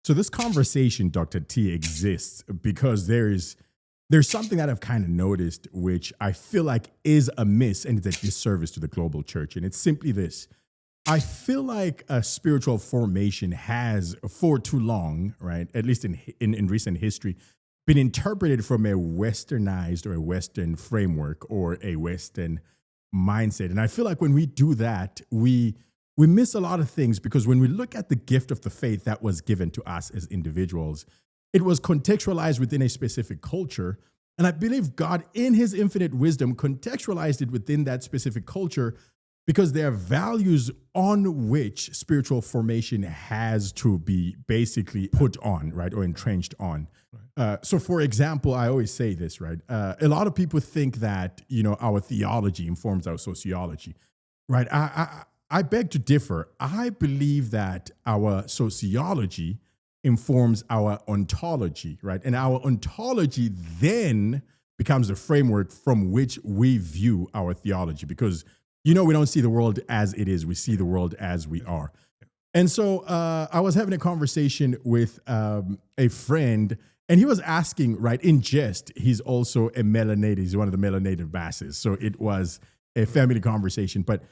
So this conversation, Dr. T, exists because there's something that I've kind of noticed, which I feel like is amiss and it's a disservice to the global church. And it's simply this. I feel like a spiritual formation has, for too long, right, at least in recent history, been interpreted from a westernized or a Western framework or a Western mindset. And I feel like when we do that, we miss a lot of things, because when we look at the gift of the faith that was given to us as individuals, it was contextualized within a specific culture. And I believe God, in his infinite wisdom, contextualized it within that specific culture, because there are values on which spiritual formation has to be basically put on, right, or entrenched on. Right. So, for example, I always say this, right? A lot of people think that, our theology informs our sociology, right? I beg to differ. I believe that our sociology informs our ontology, right? And our ontology then becomes the framework from which we view our theology, because we don't see the world as it is. We see the world as we are. And so I was having a conversation with a friend, and he was asking, right, in jest, he's also a melanated, he's one of the melanated masses. So it was a family conversation. But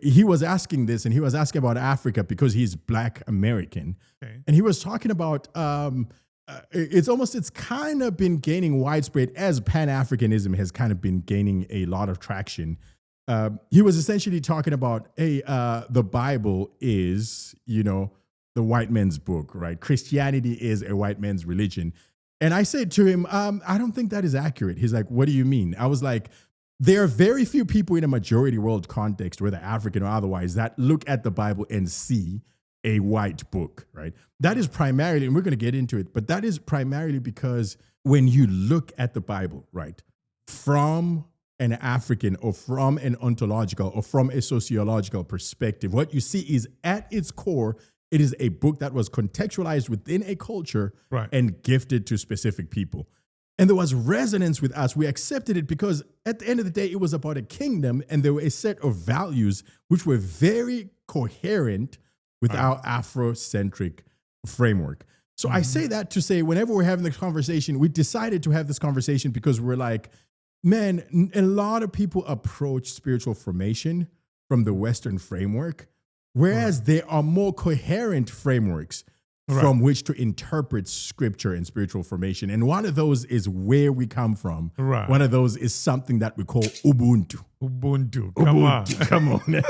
he was asking this, and he was asking about Africa because he's Black American. Okay. And he was talking about, it's kind of been gaining widespread as Pan-Africanism has kind of been gaining a lot of traction. He was essentially talking about, hey, the Bible is, the white man's book, right? Christianity is a white man's religion. And I said to him, I don't think that is accurate. He's like, what do you mean? I was like, there are very few people in a majority world context, whether African or otherwise, that look at the Bible and see a white book, right? That is primarily, and we're going to get into it, but that is primarily because when you look at the Bible, right, from an African or from an ontological or from a sociological perspective, what you see is at its core, it is a book that was contextualized within a culture, right, and gifted to specific people. And there was resonance with us. We accepted it because at the end of the day, it was about a kingdom, and there were a set of values which were very coherent with our Afrocentric framework. So I say that to say, whenever we're having this conversation, we decided to have this conversation because we're like, man, a lot of people approach spiritual formation from the Western framework, whereas there are more coherent frameworks from which to interpret scripture and spiritual formation. And one of those is where we come from. Right. One of those is something that we call Ubuntu. Ubuntu. Come on.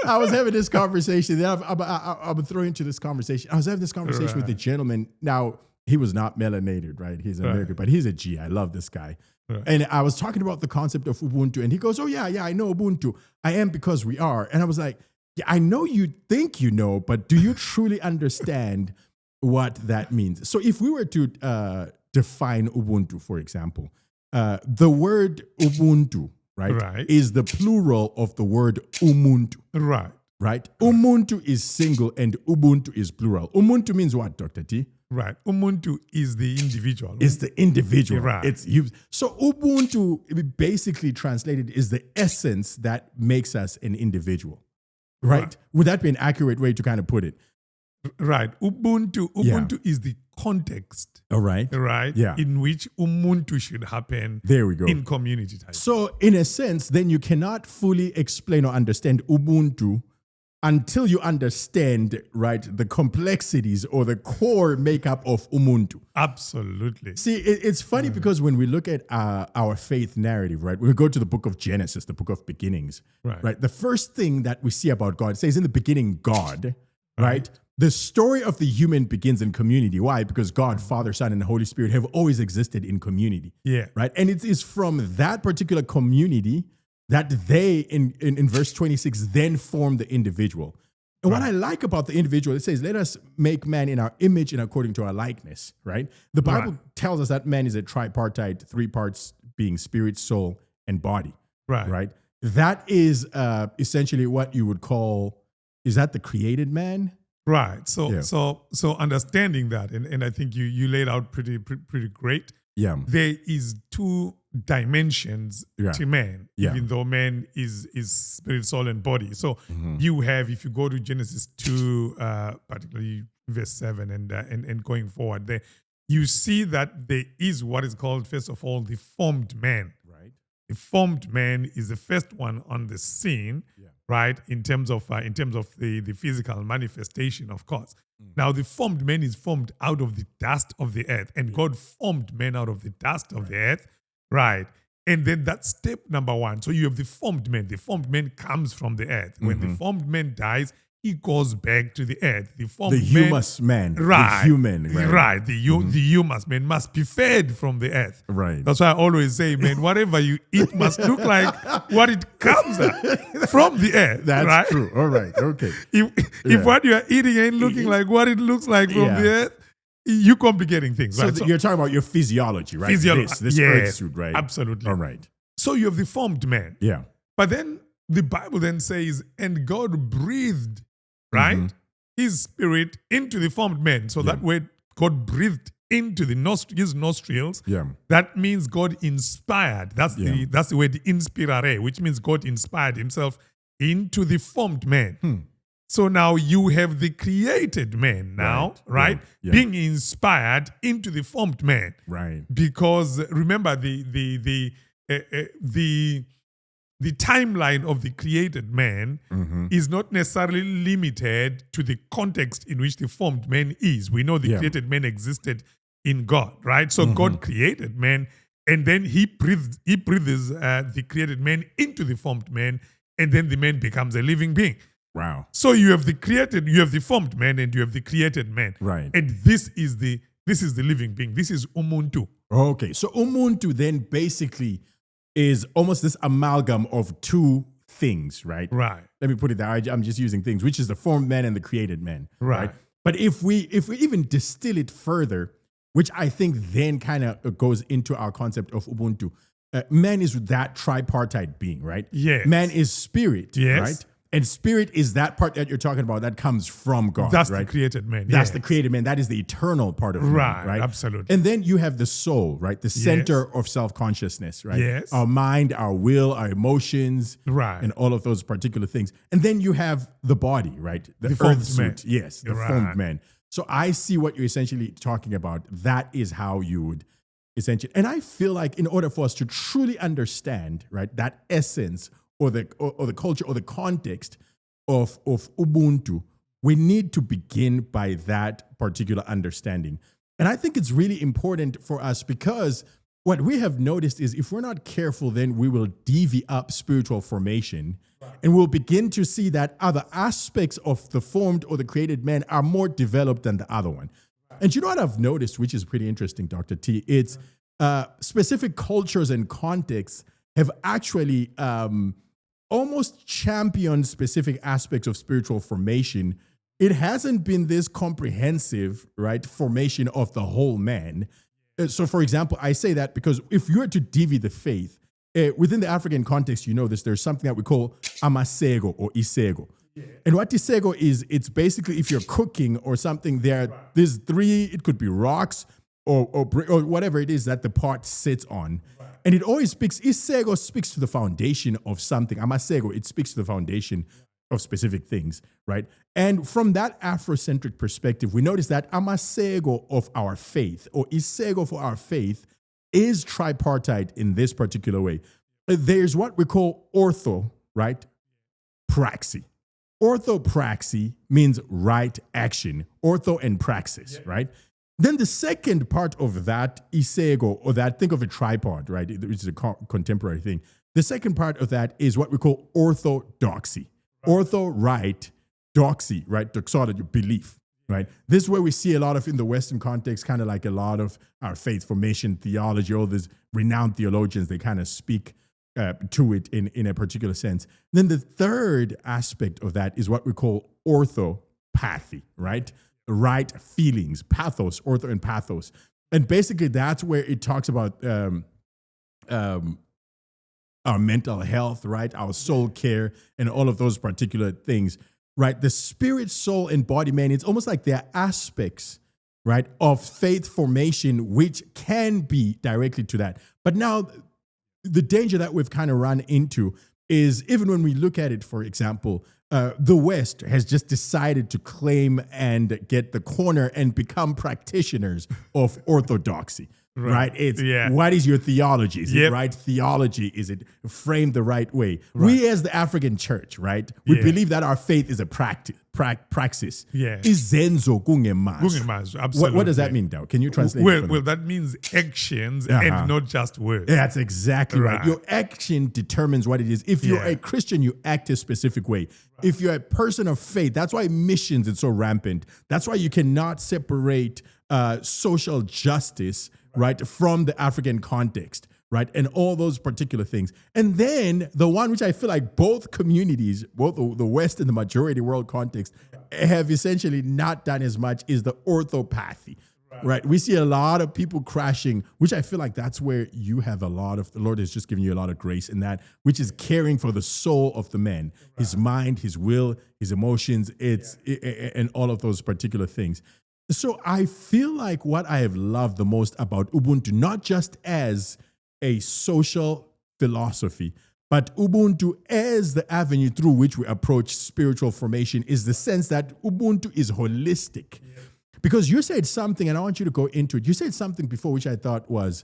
I was having this conversation. I'm throwing into this conversation. I was having this conversation with a gentleman. Now, he was not melanated, right? He's American, but he's a G. I love this guy. Right. And I was talking about the concept of Ubuntu, and he goes, oh, yeah, I know Ubuntu. I am because we are. And I was like, yeah, I know you think you know, but do you truly understand what that means? So if we were to define Ubuntu, for example, the word Ubuntu, right, is the plural of the word umuntu. Right? Umuntu is single and Ubuntu is plural. Umuntu means what, Dr. T? Right. Umuntu is the individual. It's the individual. Right. So Ubuntu, basically translated, is the essence that makes us an individual. Right? Would that be an accurate way to kind of put it? Right. Ubuntu is the context. All right. Right. Yeah. In which Umuntu should happen. There we go. In community type. So in a sense, then you cannot fully explain or understand Ubuntu until you understand, right, the complexities or the core makeup of Ubuntu. Absolutely. See, it's funny because when we look at our faith narrative, right, we go to the book of Genesis, the book of beginnings, right? The first thing that we see about God, it says in the beginning, God, right? The story of the human begins in community. Why? Because God, Father, Son, and the Holy Spirit have always existed in community. Yeah. Right? And it is from that particular community that they, in verse 26, then form the individual. And what I like about the individual, it says, let us make man in our image and according to our likeness, right? The Bible tells us that man is a tripartite, 3 parts being spirit, soul, and body. Right? That is essentially what you would call, is that the created man? Right. So understanding that, and I think you laid out pretty great. Yeah. there is two dimensions Yeah. to man, Yeah. even though man is spirit, soul, and body. So you have, if you go to Genesis 2, particularly verse 7 and going forward, there you see that there is what is called, first of all, the formed man. Right. The formed man is the first one on the scene, right? In terms of the physical manifestation, of course. Now, the formed man is formed out of the dust of the earth, and God formed man out of the dust of the earth, right? And then that's step number one. So you have the formed man. The formed man comes from the earth. When the formed man dies, he goes back to the earth. The formed The humus man. right? The human, right? Right. The humus man must be fed from the earth. Right. That's why I always say, man, whatever you eat must look like what it comes at from the earth. That's right? true. All right. Okay. If what you are eating ain't looking like what it looks like from the earth, you're complicating things. So, right? So you're talking about your physiology, right? Physiology. This earth suit, right? Absolutely. All right. So you have the formed man. Yeah. But then the Bible then says, and God breathed, right, his spirit into the formed man. So that word, God breathed into his nostrils. Yeah. That means God inspired. That's the word inspirare, which means God inspired himself into the formed man. So now you have the created man now, right? Yeah. Being inspired into the formed man. Right. Because remember the timeline of the created man is not necessarily limited to the context in which the formed man is. We know the created man existed in God, right? So God created man, and then he breathes the created man into the formed man, and then the man becomes a living being. Wow. So you have the formed man, and you have the created man. Right. And this is the living being. This is Ubuntu. Okay. So Ubuntu then basically is almost this amalgam of two things, right? Right. Let me put it there. I'm just using things, which is the formed man and the created man. Right. But if we even distill it further, which I think then kind of goes into our concept of Ubuntu, man is that tripartite being, right? Yes. Man is spirit, Yes. right? And spirit is that part that you're talking about that comes from God. That's right? the created man. That's yes. the created man. That is the eternal part of Right, man, right? absolutely. And then you have the soul, right? The center of self-consciousness, right? Yes. Our mind, our will, our emotions, Right. and all of those particular things. And then you have the body, right? The formed earth suit. man. Yes, the Right. formed man. So I see what you're essentially talking about. That is how you would essentially, and I feel like in order for us to truly understand, right, that essence or the culture or the context of Ubuntu, we need to begin by that particular understanding. And I think it's really important for us because what we have noticed is if we're not careful, then we will deviate up spiritual formation and we'll begin to see that other aspects of the formed or the created man are more developed than the other one. And you know what I've noticed, which is pretty interesting, Dr. T? It's specific cultures and contexts have actually almost championed specific aspects of spiritual formation. It hasn't been this comprehensive, right, formation of the whole man. So, for example, I say that because if you were to deviate the faith, within the African context, you know this, there's something that we call amasego or isego. And what isego is, it's basically if you're cooking or something, there's three, it could be rocks or whatever it is that the pot sits on. And it always isego speaks to the foundation of something. Amasego, it speaks to the foundation of specific things, right? And from that Afrocentric perspective, we notice that amasego of our faith or isego for our faith is tripartite in this particular way. There's what we call ortho, right? Praxis. Orthopraxy means right action, ortho and praxis, right? Then the second part of that isego, or that, think of a tripod, right? Which is a contemporary thing. The second part of that is what we call orthodoxy. Ortho, right, doxy, right? Doxology, belief, right? This is where we see a lot of, in the Western context, kind of like a lot of our faith formation theology, all these renowned theologians, they kind of speak to it in a particular sense. Then the third aspect of that is what we call orthopathy, right? Right feelings, pathos, ortho and pathos. And basically that's where it talks about our mental health, right? Our soul care and all of those particular things, right? The spirit, soul, and body, man, it's almost like they're aspects right, of faith formation, which can be directly to that. But now the danger that we've kind of run into is even when we look at it, for example, the West has just decided to claim and get the corner and become practitioners of orthodoxy. Right. It's what is your theology? Is it right theology? Is it framed the right way? We as the African church, right? We believe that our faith is a praxis. Izenzo kungemazwi. Absolutely. What does that mean, Dow? Can you translate? Well, that means actions and not just words. Yeah, that's exactly right. Your action determines what it is. If you're a Christian, you act a specific way. If you're a person of faith, that's why missions is so rampant. That's why you cannot separate social justice, right, from the African context, right, and all those particular things. And then the one which I feel like both communities, both the West and the majority world context, have essentially not done as much is the orthopathy, right? We see a lot of people crashing, which I feel like that's where you have a lot of, the Lord has just given you a lot of grace in that, which is caring for the soul of the man, his mind, his will, his emotions, and all of those particular things. So I feel like what I have loved the most about Ubuntu, not just as a social philosophy, but Ubuntu as the avenue through which we approach spiritual formation, is the sense that Ubuntu is holistic. Because you said something, and I want you to go into it. You said something before which I thought was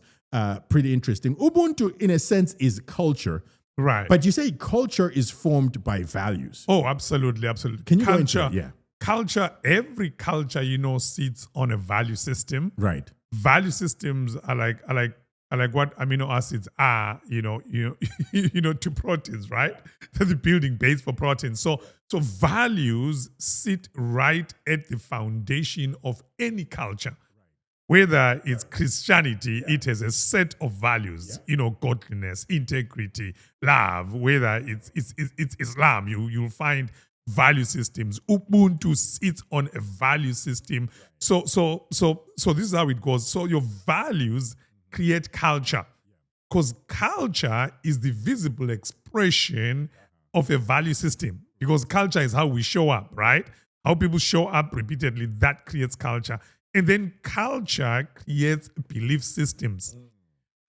pretty interesting. Ubuntu, in a sense, is culture. Right. But you say culture is formed by values. Oh, absolutely, absolutely. Can you culture, go into it? Yeah. Culture, every culture, sits on a value system. Right. Value systems are like what amino acids are, to proteins, right? They're the building base for proteins. So values sit right at the foundation of any culture. Whether it's Christianity, it has a set of values, godliness, integrity, love. Whether it's Islam, you'll find value systems. Ubuntu sits on a value system. So this is how it goes. So your values create culture, because culture is the visible expression of a value system. Because culture is how we show up, right? How people show up repeatedly, that creates culture. And then culture creates belief systems.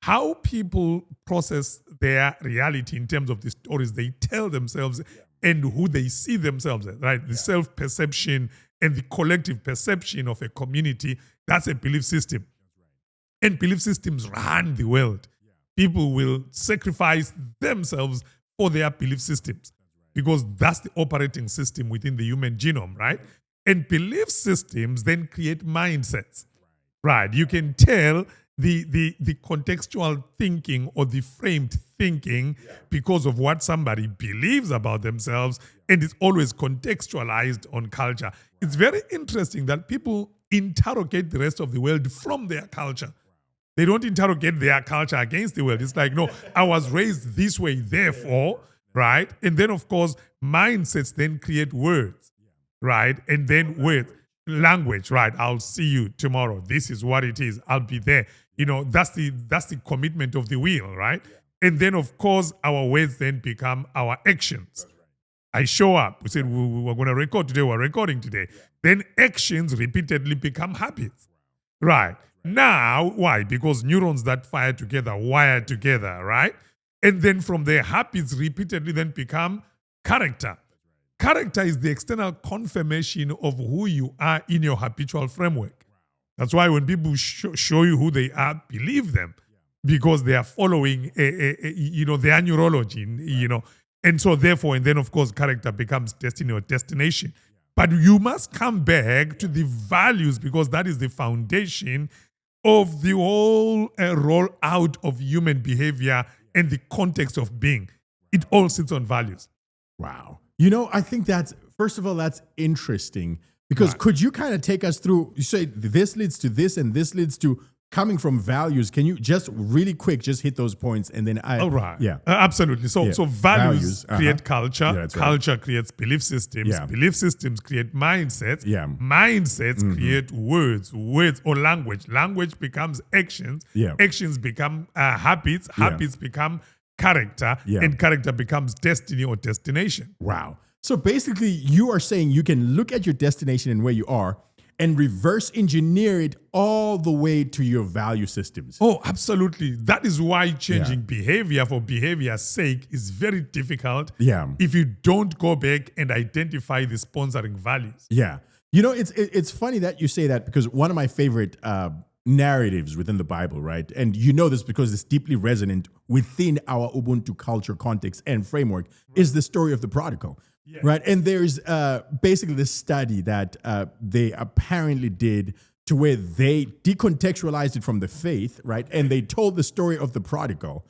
How people process their reality in terms of the stories they tell themselves and who they see themselves as, right? The self-perception and the collective perception of a community, that's a belief system. And belief systems run the world. People will sacrifice themselves for their belief systems because that's the operating system within the human genome, right? And belief systems then create mindsets, right? You can tell the contextual thinking or the framed thinking because of what somebody believes about themselves, and it's always contextualized on culture. It's very interesting that people interrogate the rest of the world from their culture. They don't interrogate their culture against the world. It's like, no, I was raised this way, therefore, right? And then, of course, mindsets then create words, right? And then words, language, right? I'll see you tomorrow. This is what it is. I'll be there. That's the commitment of the will, right? And then, of course, our words then become our actions. I show up. We said we're going to record today. We're recording today. Then actions repeatedly become habits, right? Now, why? Because neurons that fire together, wire together, right? And then from there, habits repeatedly then become character. Character is the external confirmation of who you are in your habitual framework. That's why when people show you who they are, believe them, because they are following, their neurology, And so therefore, and then of course, character becomes destiny or destination. But you must come back to the values, because that is the foundation of the whole rollout of human behavior and the context of being. It all sits on values. Wow. I think first of all, that's interesting, because could you kind of take us through, you say this leads to this and this leads to coming from values. Can you just really quick just hit those points and then All right. Yeah. Absolutely. So values create culture. Yeah, culture creates belief systems. Yeah. Belief systems create mindsets. Yeah. Mindsets create words or language. Language becomes actions. Yeah. Actions become habits. Habits become character. Yeah. And character becomes destiny or destination. Wow. So basically you are saying you can look at your destination and where you are, and reverse engineer it all the way to your value systems. Oh, absolutely. That is why changing behavior for behavior's sake is very difficult. If you don't go back and identify the sponsoring values. Yeah. You know, it's funny that you say that, because one of my favorite narratives within the Bible, right? And you know this because it's deeply resonant within our Ubuntu culture, context, and framework, is the story of the prodigal. Yeah. Right. And there's basically this study that they apparently did to where they decontextualized it from the faith. Right. And they told the story of the prodigal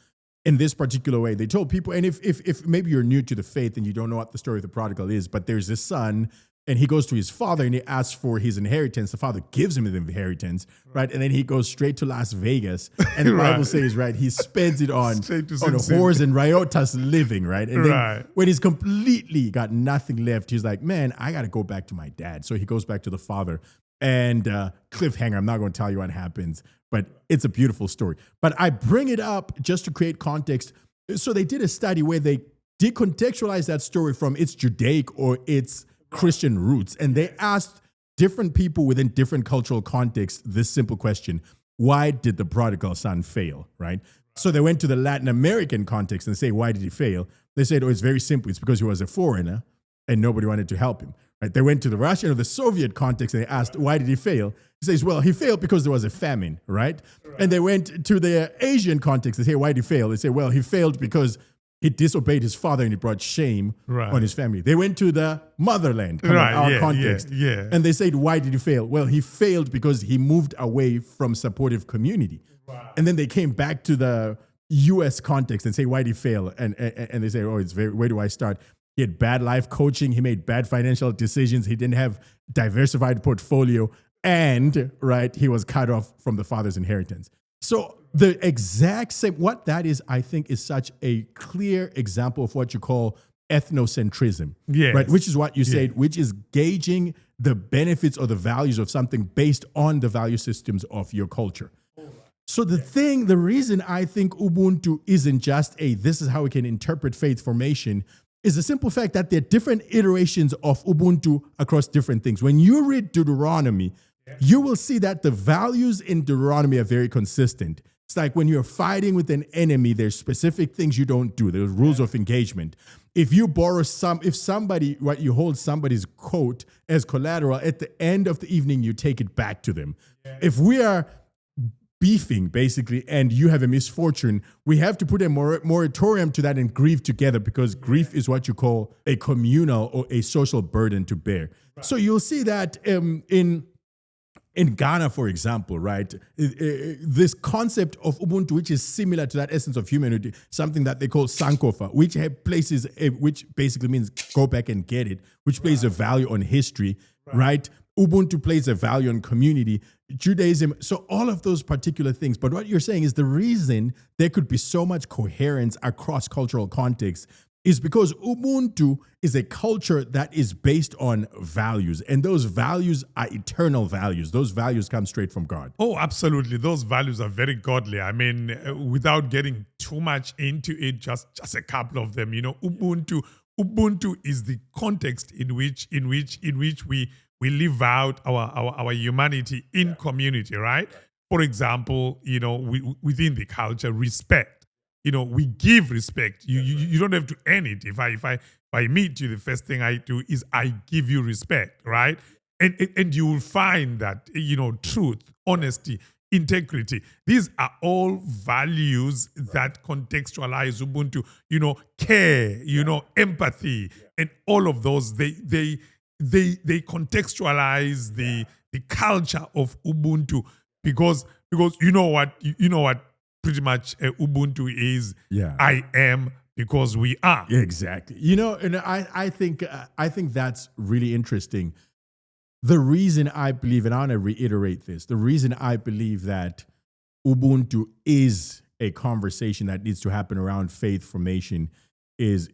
in this particular way. They told people, and if maybe you're new to the faith and you don't know what the story of the prodigal is, but there's this son and he goes to his father and he asks for his inheritance. The father gives him the inheritance, right? And then he goes straight to Las Vegas. And the Bible says, right, he spends it on whores and riotous living, right? And then when he's completely got nothing left, he's like, man, I got to go back to my dad. So he goes back to the father. And cliffhanger, I'm not going to tell you what happens, but it's a beautiful story. But I bring it up just to create context. So they did a study where they decontextualized that story from its Judaic or its Christian roots. And they asked different people within different cultural contexts this simple question: why did the prodigal son fail, right? So they went to the Latin American context and say, why did he fail? They said, oh, it's very simple. It's because he was a foreigner and nobody wanted to help him, right? They went to the Russian or the Soviet context and they asked, why did he fail? He says, well, he failed because there was a famine, right? And they went to the Asian context and say, why did he fail? They say, well, he failed because he disobeyed his father and he brought shame on his family. They went to the motherland, our context. And they said, why did he fail? Well, he failed because he moved away from supportive community. And then they came back to the US context and say, why did he fail? And they say, oh, where do I start? He had bad life coaching. He made bad financial decisions. He didn't have diversified portfolio. And, right, he was cut off from the father's inheritance. So the exact same, what that is, I think, is such a clear example of what you call ethnocentrism, right? Which is what you said, which is gauging the benefits or the values of something based on the value systems of your culture. So the reason I think Ubuntu isn't just this is how we can interpret faith formation is the simple fact that there are different iterations of Ubuntu across different things. When you read Deuteronomy, you will see that the values in Deuteronomy are very consistent. It's like when you're fighting with an enemy, there's specific things you don't do. There's rules of engagement. If you borrow you hold somebody's coat as collateral, at the end of the evening, you take it back to them. If we are beefing, basically, and you have a misfortune, we have to put a moratorium to that and grieve together, because grief is what you call a communal or a social burden to bear. So you'll see that in Ghana, for example, right, this concept of Ubuntu, which is similar to that essence of humanity, something that they call Sankofa, which which basically means go back and get it, which plays a value on history, right? Ubuntu plays a value on community, Judaism, so all of those particular things. But what you're saying is the reason there could be so much coherence across cultural contexts is because Ubuntu is a culture that is based on values, and those values are eternal values. Those values come straight from God. Oh, absolutely. Those values are very godly. I mean, without getting too much into it, just a couple of them. You know, Ubuntu is the context in which we live out our humanity in community, right? For example, you know, within the culture, respect. You know, we give respect. You don't have to earn it. If I meet you, the first thing I do is I give you respect, right? And you will find that, you know, truth, honesty, integrity. These are all values that contextualize Ubuntu. You know, care, you know, empathy, and all of those. They contextualize the culture of Ubuntu because you know what pretty much Ubuntu is. I am because we are. Exactly. You know, and I think that's really interesting. The reason I believe, and I want to reiterate this, the reason I believe that Ubuntu is a conversation that needs to happen around faith formation is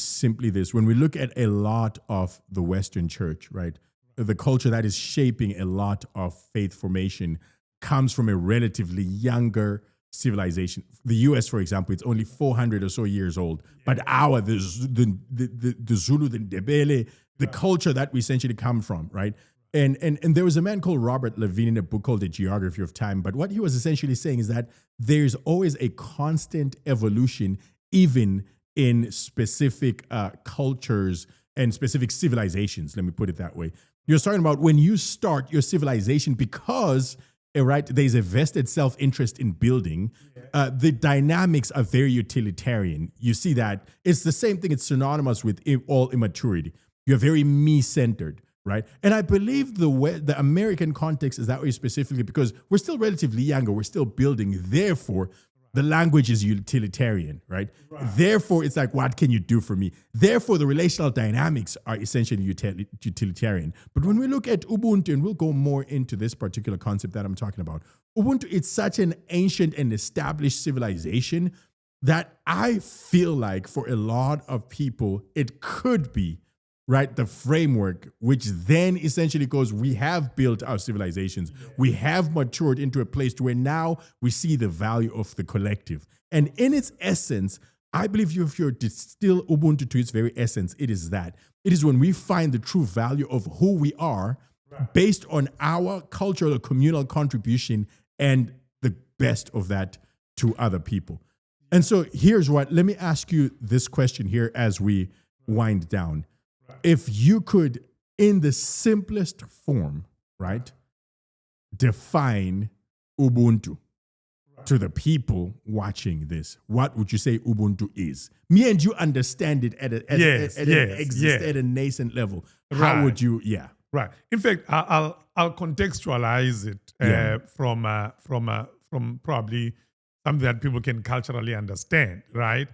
simply this. When we look at a lot of the Western church, right, the culture that is shaping a lot of faith formation comes from a relatively younger civilization. The US, for example, it's only 400 or so years old. But the Zulu, the Ndebele, the culture that we essentially come from, right? And there was a man called Robert Levine in a book called The Geography of Time. But what he was essentially saying is that there's always a constant evolution, even in specific cultures and specific civilizations. Let me put it that way. You're talking about when you start your civilization because right, there's a vested self-interest in building. The dynamics are very utilitarian. You see that it's the same thing. It's synonymous with all immaturity. You're very me-centered, right? And I believe the American context is that way specifically because we're still relatively younger. We're still building. Therefore, the language is utilitarian, right? Therefore, it's like, what can you do for me? Therefore, the relational dynamics are essentially utilitarian. But when we look at Ubuntu, and we'll go more into this particular concept that I'm talking about, Ubuntu, it's such an ancient and established civilization that I feel like for a lot of people, it could be, right, the framework, which then essentially goes, we have built our civilizations. We have matured into a place to where now we see the value of the collective. And in its essence, I believe if you're distill Ubuntu to its very essence, it is that. It is when we find the true value of who we are based on our cultural or communal contribution and the best of that to other people. And so here's what, let me ask you this question here as we wind down. If you could, in the simplest form, right, define Ubuntu to the people watching this, what would you say Ubuntu is? Me and you understand it at a nascent level. How would you, Right. In fact, I'll contextualize it from probably something that people can culturally understand, right?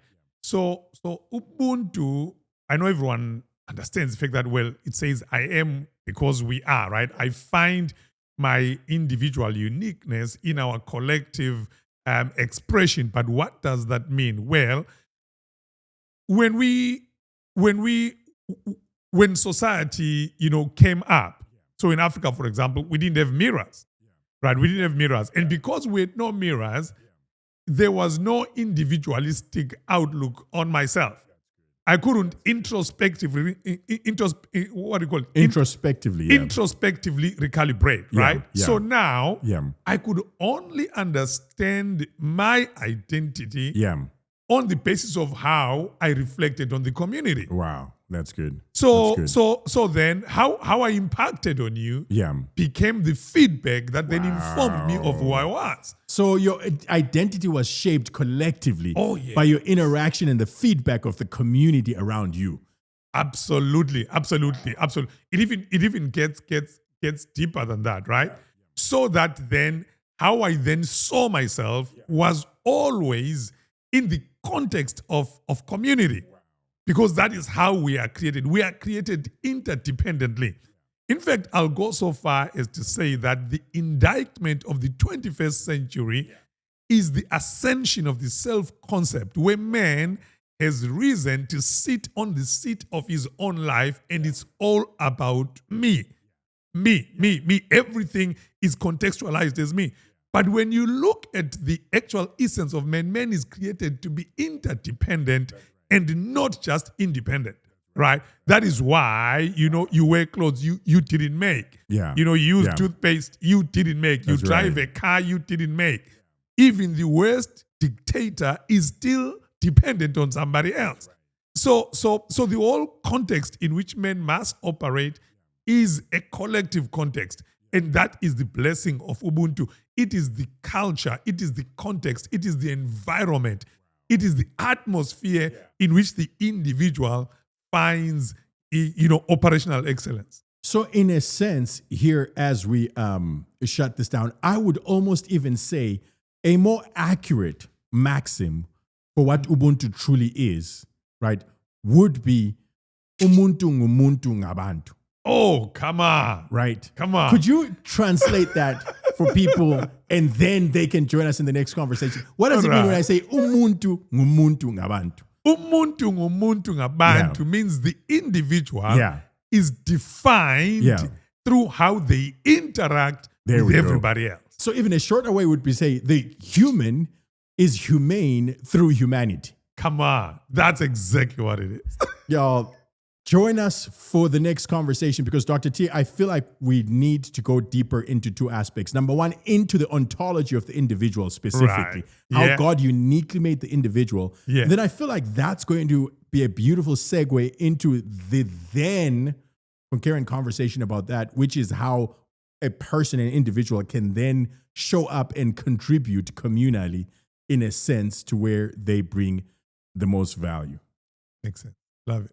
So Ubuntu, I know everyone understands the fact that, well, it says I am because we are, right? I find my individual uniqueness in our collective expression. But what does that mean? Well, when society, came up, so in Africa, for example, we didn't have mirrors, right? We didn't have mirrors. And because we had no mirrors, there was no individualistic outlook on myself. I couldn't introspectively recalibrate, right? Yeah. So now I could only understand my identity on the basis of how I reflected on the community. Wow, that's good. So then how I impacted on you became the feedback that then informed me of who I was. So your identity was shaped collectively by your interaction and the feedback of the community around you. Absolutely. It even gets deeper than that, right? So that then how I then saw myself was always in the context of community. Because that is how we are created. We are created interdependently. In fact, I'll go so far as to say that the indictment of the 21st century is the ascension of the self-concept, where man has risen to sit on the seat of his own life, and it's all about me. Me. Everything is contextualized as me. But when you look at the actual essence of man, man is created to be interdependent and not just independent, right? That is why, you wear clothes you didn't make. You use toothpaste you didn't make. You drive a car you didn't make. Even the worst dictator is still dependent on somebody else. So the whole context in which men must operate is a collective context. And that is the blessing of Ubuntu. It is the culture, it is the context, it is the environment, it is the atmosphere in which the individual finds, operational excellence. So in a sense, here as we shut this down, I would almost even say a more accurate maxim for what Ubuntu truly is, right, would be umuntu ngumuntu ngabantu. Oh, come on. Right. Come on. Could you translate that for people and then they can join us in the next conversation? What does it mean when I say umuntu ngumuntu ngabantu? Umuntu ngumuntu ngabantu means the individual is defined through how they interact with everybody else. So even a shorter way would be say the human is humane through humanity. Come on. That's exactly what it is. Y'all, Join us for the next conversation because, Dr. T, I feel like we need to go deeper into two aspects. Number one, into the ontology of the individual specifically, how God uniquely made the individual. And then I feel like that's going to be a beautiful segue into the then concurrent conversation about that, which is how a person, an individual, can then show up and contribute communally in a sense to where they bring the most value. Makes sense. Love it.